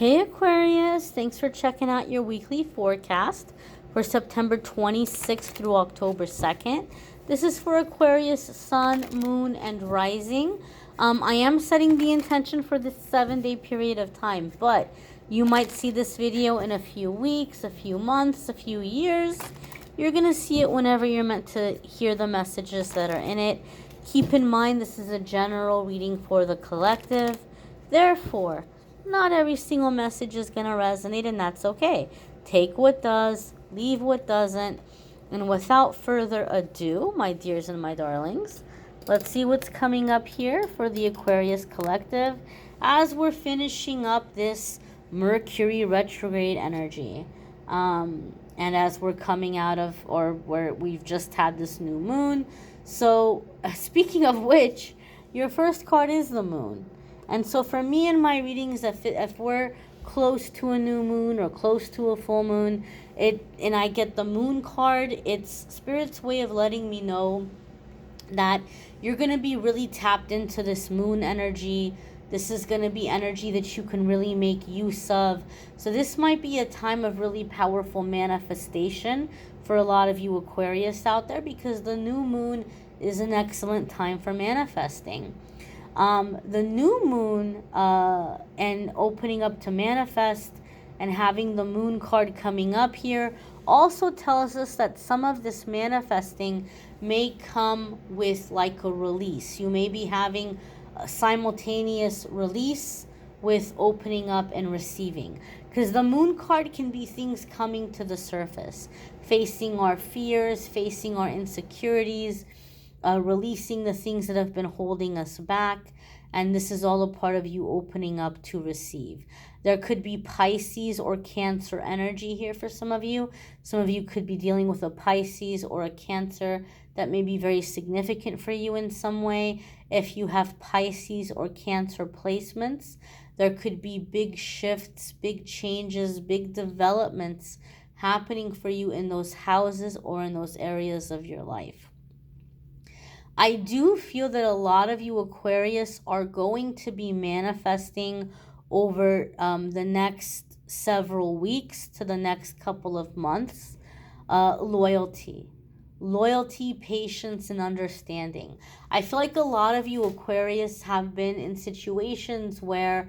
Hey Aquarius, thanks for checking out your weekly forecast for September 26th through October 2nd. This is for Aquarius, Sun, Moon, and Rising. I am setting the intention for this 7-day period of time, but you might see this video in a few weeks, a few months, a few years. You're going to see it whenever you're meant to hear the messages that are in it. Keep in mind this is a general reading for the collective. Therefore, not every single message is going to resonate, and that's okay. Take what does, leave what doesn't. And without further ado, my dears and my darlings, let's see what's coming up here for the Aquarius collective as we're finishing up this Mercury retrograde energy. And as we're coming out of, or where we've just had this new moon. So, speaking of which, your first card is the moon. And so for me in my readings, if we're close to a new moon or close to a full moon, and I get the moon card, it's Spirit's way of letting me know that you're going to be really tapped into this moon energy. This is going to be energy that you can really make use of. So this might be a time of really powerful manifestation for a lot of you Aquarius out there, because the new moon is an excellent time for manifesting. The new moon and opening up to manifest and having the moon card coming up here also tells us that some of this manifesting may come with like a release. You may be having a simultaneous release with opening up and receiving, because the moon card can be things coming to the surface, facing our fears, facing our insecurities, releasing the things that have been holding us back. And this is all a part of you opening up to receive. There could be Pisces or Cancer energy here for some of you. Some of you could be dealing with a Pisces or a Cancer that may be very significant for you in some way. If you have Pisces or Cancer placements, there could be big shifts, big changes, big developments happening for you in those houses or in those areas of your life. I do feel that a lot of you Aquarius are going to be manifesting over the next several weeks to the next couple of months. Loyalty, patience, and understanding. I feel like a lot of you Aquarius have been in situations where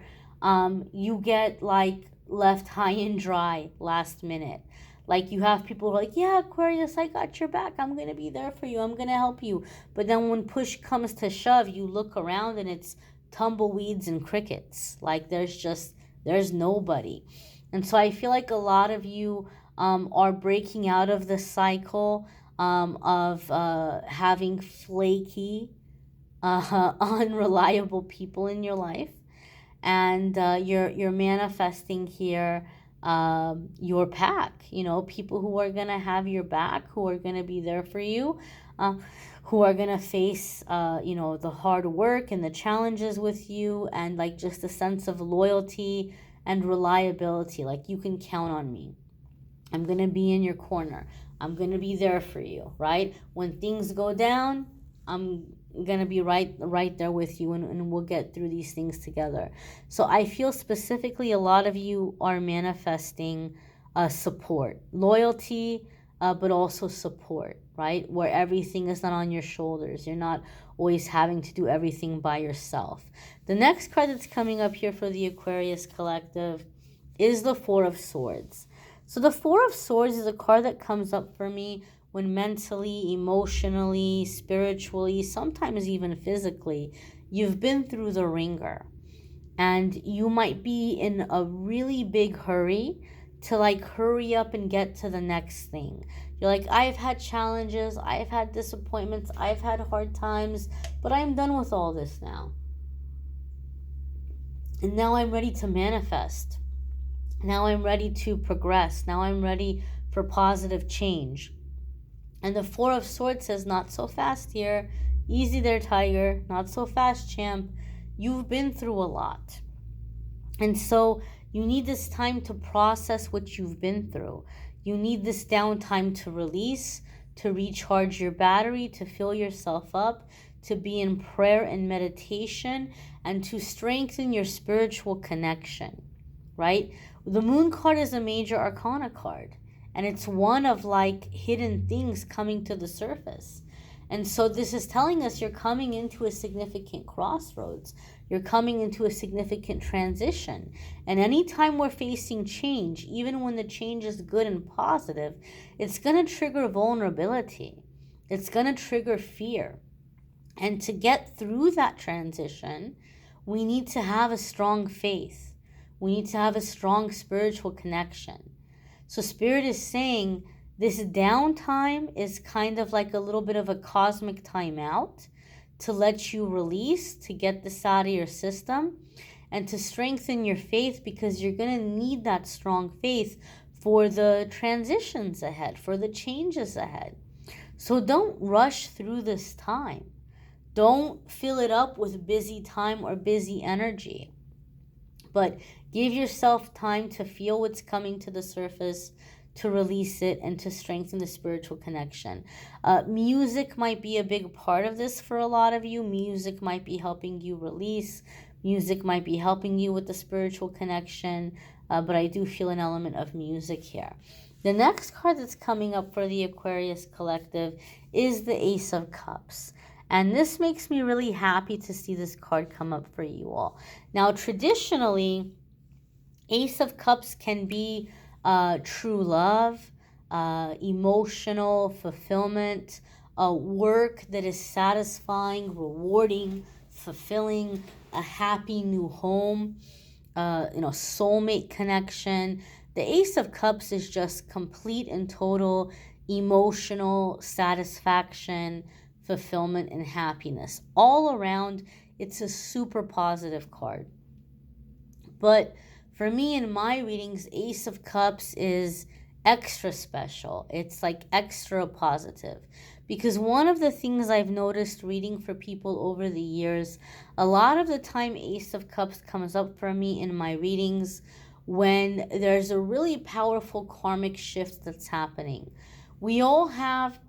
you get like left high and dry last minute. Like you have people who are like, yeah, Aquarius, I got your back. I'm going to be there for you. I'm going to help you. But then when push comes to shove, you look around and it's tumbleweeds and crickets. Like there's nobody. And so I feel like a lot of you are breaking out of the cycle of having flaky, unreliable people in your life. And you're manifesting here your pack, people who are going to have your back, who are going to be there for you, who are going to face, the hard work and the challenges with you, and like just a sense of loyalty and reliability. Like, you can count on me. I'm going to be in your corner. I'm going to be there for you, right? When things go down, I'm going to be right there with you, and we'll get through these things together. So I feel specifically a lot of you are manifesting support, loyalty, but also support, right? Where everything is not on your shoulders. You're not always having to do everything by yourself. The next card that's coming up here for the Aquarius collective is the Four of Swords. So the Four of Swords is a card that comes up for me when mentally, emotionally, spiritually, sometimes even physically, you've been through the ringer. And you might be in a really big hurry to like hurry up and get to the next thing. You're like, I've had challenges, I've had disappointments, I've had hard times, but I'm done with all this now. And now I'm ready to manifest. Now I'm ready to progress. Now I'm ready for positive change. And the Four of Swords says, not so fast here. Easy there, tiger. Not so fast, champ. You've been through a lot. And so you need this time to process what you've been through. You need this downtime to release, to recharge your battery, to fill yourself up, to be in prayer and meditation, and to strengthen your spiritual connection. right? The Moon card is a major arcana card, and it's one of like hidden things coming to the surface. And so this is telling us you're coming into a significant crossroads. You're coming into a significant transition. And anytime we're facing change, even when the change is good and positive, it's going to trigger vulnerability. It's going to trigger fear. And to get through that transition, we need to have a strong faith. We need to have a strong spiritual connection. So Spirit is saying this downtime is kind of like a little bit of a cosmic timeout to let you release, to get this out of your system, and to strengthen your faith, because you're going to need that strong faith for the transitions ahead, for the changes ahead. So don't rush through this time. Don't fill it up with busy time or busy energy, but give yourself time to feel what's coming to the surface, to release it, and to strengthen the spiritual connection. Music might be a big part of this for a lot of you. Music might be helping you release. Music might be helping you with the spiritual connection, but I do feel an element of music here. The next card that's coming up for the Aquarius collective is the Ace of Cups. And this makes me really happy to see this card come up for you all. Now, traditionally, Ace of Cups can be true love, emotional fulfillment, work that is satisfying, rewarding, fulfilling, a happy new home, soulmate connection. The Ace of Cups is just complete and total emotional satisfaction, fulfillment, and happiness. All around, it's a super positive card. But for me, in my readings, Ace of Cups is extra special. It's like extra positive. Because one of the things I've noticed reading for people over the years, a lot of the time Ace of Cups comes up for me in my readings when there's a really powerful karmic shift that's happening. We all have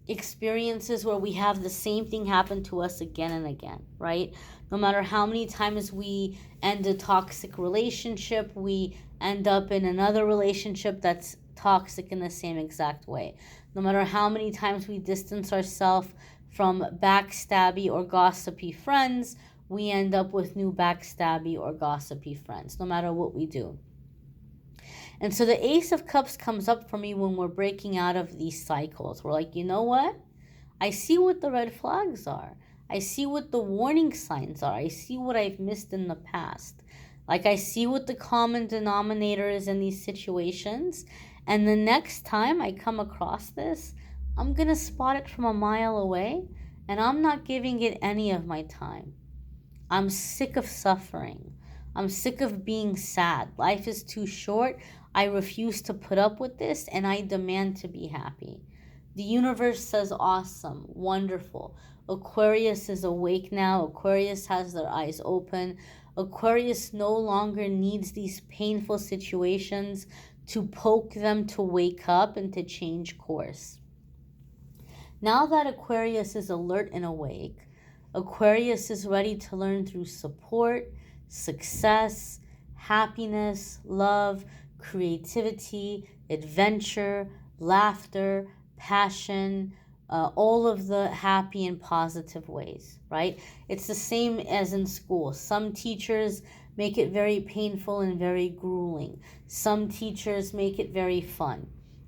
experiences where we have the same thing happen to us again and again, right? No matter how many times we end a toxic relationship, we end up in another relationship that's toxic in the same exact way. No matter how many times we distance ourselves from backstabby or gossipy friends, we end up with new backstabby or gossipy friends, no matter what we do. And so the Ace of Cups comes up for me when we're breaking out of these cycles. We're like, you know what? I see what the red flags are. I see what the warning signs are. I see what I've missed in the past. Like, I see what the common denominator is in these situations. And the next time I come across this, I'm going to spot it from a mile away, and I'm not giving it any of my time. I'm sick of suffering. I'm sick of being sad. Life is too short. I refuse to put up with this, and I demand to be happy. The universe says awesome, wonderful. Aquarius is awake now. Aquarius has their eyes open. Aquarius no longer needs these painful situations to poke them to wake up and to change course. Now that Aquarius is alert and awake, Aquarius is ready to learn through support, success, happiness, love, creativity, adventure, laughter, passion, all of the happy and positive ways, right? It's the same as in school. Some teachers make it very painful and very grueling. Some teachers make it very fun.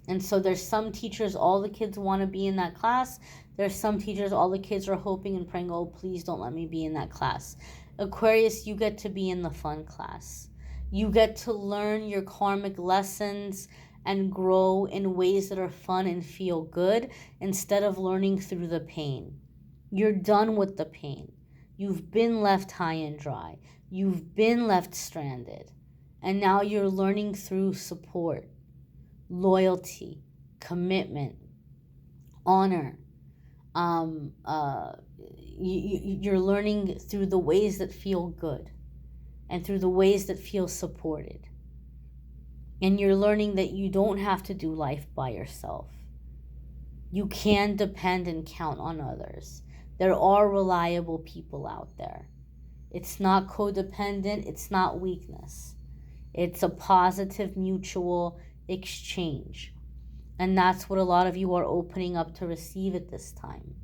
And so there's some teachers, all the kids want to be in that class. There's some teachers, all the kids are hoping and praying, oh, please don't let me be in that class. Aquarius, you get to be in the fun class. You get to learn your karmic lessons and grow in ways that are fun and feel good instead of learning through the pain. You're done with the pain. You've been left high and dry. You've been left stranded. And now you're learning through support, loyalty, commitment, honor. You're learning through the ways that feel good and through the ways that feel supported. And you're learning that you don't have to do life by yourself. You can depend and count on others. There are reliable people out there. It's not codependent. It's not weakness. It's a positive mutual exchange. And that's what a lot of you are opening up to receive at this time.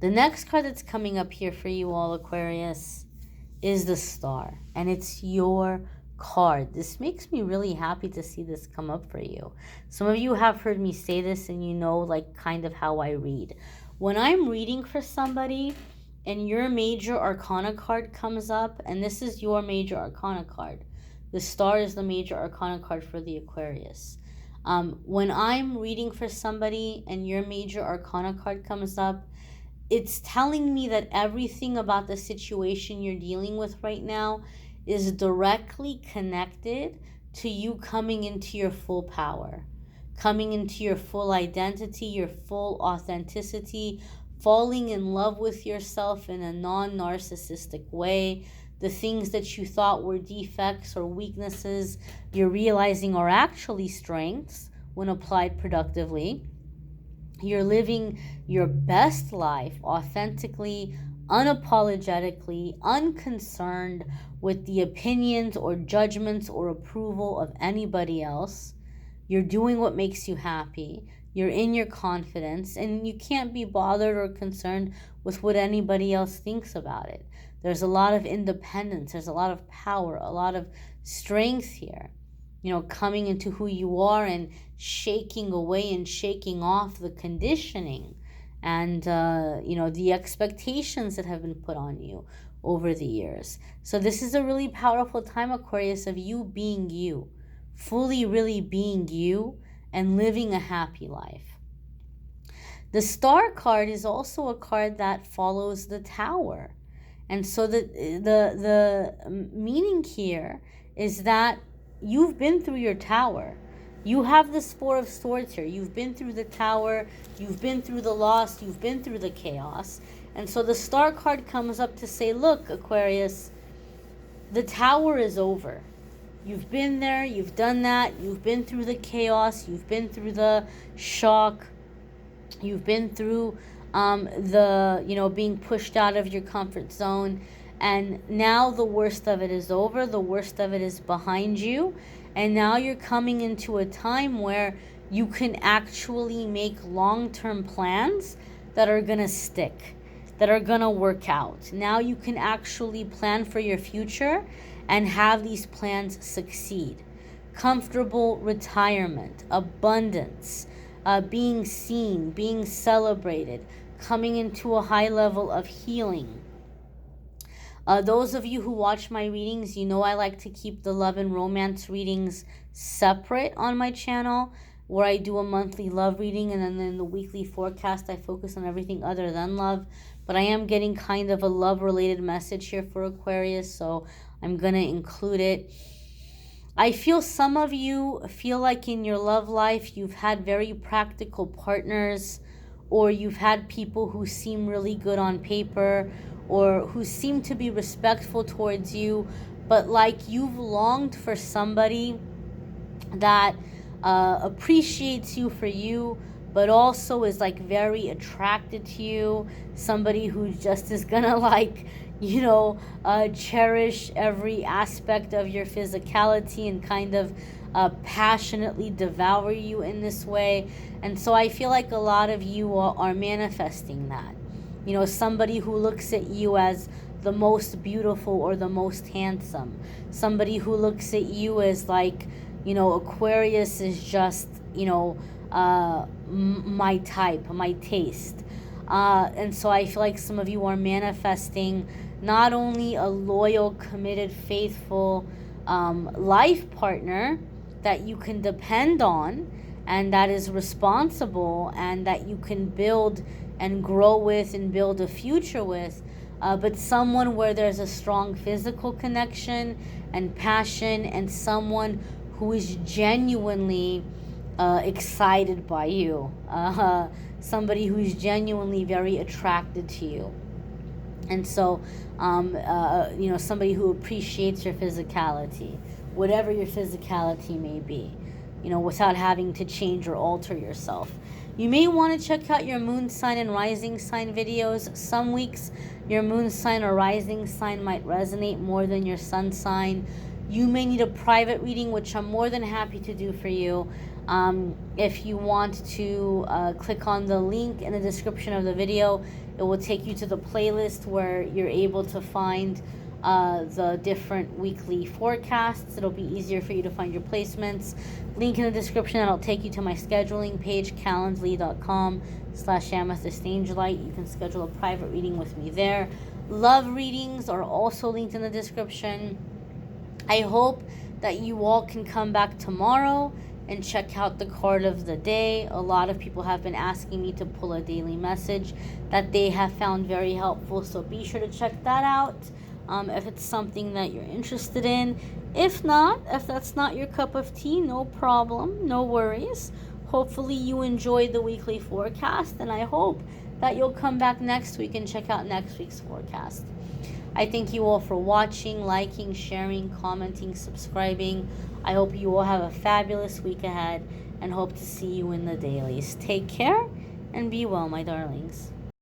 The next card that's coming up here for you all, Aquarius, is the Star. And it's your card. This makes me really happy to see this come up for you. Some of you have heard me say this, and you know, like, kind of how I read. When I'm reading for somebody and your major arcana card comes up, and this is your major arcana card, the Star is the major arcana card for the Aquarius. When I'm reading for somebody and your major arcana card comes up, it's telling me that everything about the situation you're dealing with right now is directly connected to you coming into your full power, coming into your full identity, your full authenticity, falling in love with yourself in a non-narcissistic way. The things that you thought were defects or weaknesses, you're realizing are actually strengths when applied productively. You're living your best life authentically, unapologetically, unconcerned with the opinions or judgments or approval of anybody else. You're doing what makes you happy. You're in your confidence, and you can't be bothered or concerned with what anybody else thinks about it. There's a lot of independence. There's a lot of power, a lot of strength here. You know, coming into who you are and shaking away and shaking off the conditioning and, you know, the expectations that have been put on you over the years. So this is a really powerful time, Aquarius, of you being you, fully really being you and living a happy life. The Star card is also a card that follows the Tower. And so the meaning here is that you've been through your Tower. You have this Four of Swords here. You've been through the Tower. You've been through the loss. You've been through the chaos. And so the Star card comes up to say, look, Aquarius, the Tower is over. You've been there. You've done that. You've been through the chaos. You've been through the shock. You've been through being pushed out of your comfort zone. And now the worst of it is over. The worst of it is behind you. And now you're coming into a time where you can actually make long-term plans that are going to stick, that are going to work out. Now you can actually plan for your future and have these plans succeed. Comfortable retirement, abundance, being seen, being celebrated, coming into a high level of healing. Those of you who watch my readings, you know I like to keep the love and romance readings separate on my channel, where I do a monthly love reading, and then in the weekly forecast I focus on everything other than love. But I am getting kind of a love-related message here for Aquarius, so I'm going to include it. I feel some of you feel like in your love life you've had very practical partners, or you've had people who seem really good on paper, or who seem to be respectful towards you, but like you've longed for somebody that appreciates you for you, but also is like very attracted to you, somebody who just is gonna like, cherish every aspect of your physicality and kind of passionately devour you in this way. And so I feel like a lot of you are manifesting that. Somebody who looks at you as the most beautiful or the most handsome. Somebody who looks at you as like, Aquarius is just, my type, my taste. And so I feel like some of you are manifesting not only a loyal, committed, faithful life partner that you can depend on and that is responsible and that you can build and grow with and build a future with, but someone where there's a strong physical connection and passion, and someone who is genuinely excited by you, somebody who's genuinely very attracted to you. And so, somebody who appreciates your physicality, whatever your physicality may be, without having to change or alter yourself. You may want to check out your moon sign and rising sign videos. Some weeks your moon sign or rising sign might resonate more than your sun sign. You may need a private reading, which I'm more than happy to do for you. If you want to click on the link in the description of the video, it will take you to the playlist where you're able to find the different weekly forecasts. It'll be easier for you to find your placements. Link in the description, and it'll take you to my scheduling page, calendly.com/amethystangelite. You can schedule a private reading with me there. Love readings are also linked in the description. I hope that you all can come back tomorrow and check out the card of the day. A lot of people have been asking me to pull a daily message that they have found very helpful, so be sure to check that out if it's something that you're interested in. If not, if that's not your cup of tea, no problem, no worries. Hopefully you enjoyed the weekly forecast, and I hope that you'll come back next week and check out next week's forecast. I thank you all for watching, liking, sharing, commenting, subscribing. I hope you all have a fabulous week ahead and hope to see you in the dailies. Take care and be well, my darlings.